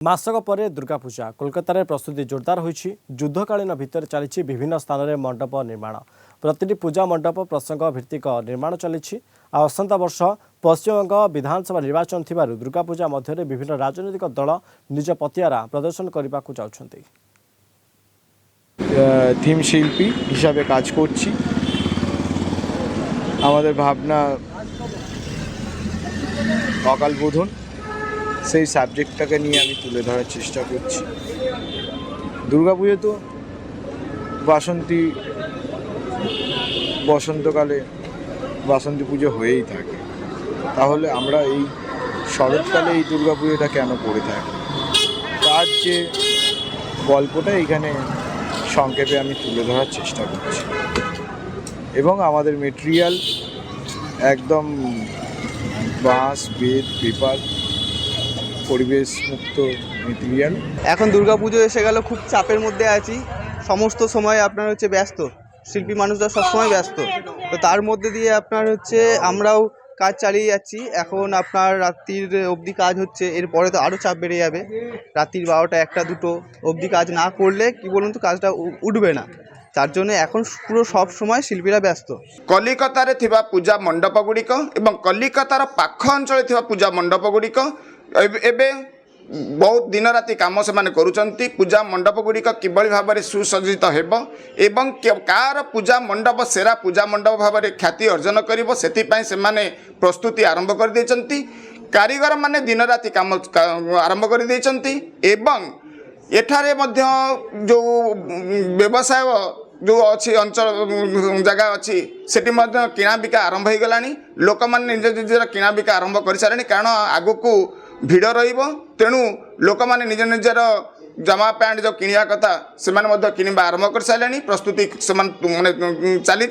Mask पर दुर्गा पूजा कोलकाता प्रस्तुति जोरदार होइछि। युद्धकालीन भितर चली विभिन्न स्थान में मंडप निर्माण। प्रतिटी पूजा मंडप प्रसंग भित्तिक निर्माण चली। आसंता वर्ष पश्चिमबंग विधानसभा निर्वाचन थिबारु दुर्गा पूजा मध्य विभिन्न राजनैतिक दल निज पतियारा प्रदर्शन करने को जाउछन्ति। थीम शिल्पी हिसाबे काज करछि। आमादेर भावना अकाल बोधन সেই সাবজেক্টটাকে নিয়ে আমি তুলে ধরার চেষ্টা করছি। দুর্গাপুজো তো বসন্তকালে বাসন্তী পুজো হয়েই থাকে, তাহলে আমরা এই শরৎকালে এই দুর্গাপুজোটা কেন করে থাকি, তার যে গল্পটা এখানে সংক্ষেপে আমি তুলে ধরার চেষ্টা করছি। এবং আমাদের মেটেরিয়াল একদম বাঁশ, বেত, পেপার, পরিবেশ মুক্ত মেটেরিয়াল। এখন দুর্গাপুজো এসে গেল, খুব চাপের মধ্যে আছি। সমস্ত সময় আপনার ব্যস্ত, শিল্পী মানুষরা সবসময় ব্যস্ত। তো তার মধ্যে দিয়ে আপনার আমরাও কাজ চালিয়ে যাচ্ছি। এখন আপনার রাত্রির অবধি কাজ হচ্ছে, এরপরে তো আরও চাপ বেড়ে যাবে। রাত্রির 12টা 1টা 2টো অবধি কাজ না করলে কি বলুন তো কাজটা উঠবে না। তার জন্য এখন পুরো সব সময় শিল্পীরা ব্যস্ত। কলিকতারে থিবা পূজা মণ্ডপ গুড়িক এবং কলিকতার পাখ অঞ্চলে থিবা পূজা মণ্ডপ গুড়িক এবে बहुत दिन राति काम से करुँच। पूजा मंडप गुड़िक किभली भाव में सुसज्जित हेब एवं कार पूजा मंडप सेरा पूजा मंडप भाव में ख्याति अर्जन कर प्रस्तुति आरंभ कर देइचंती। कारीगर माने दिन राति काम आरंभ कर देइचंती एवं एठारे मध्य जो व्यवसाय जो अच्छी अंचल जगह अच्छी सेठी मध्य किणा बिका आरंभ हो गलानी। लोक मैंने निज निजर किणा बिका आरंभ कर सारे, कारण आगू भिड़ रहिबो, तेणु लोक मैंने निज निजर जमा पैंट जो किनिया कथा से किणवा आरंभ कर सारे। प्रस्तुति से चली।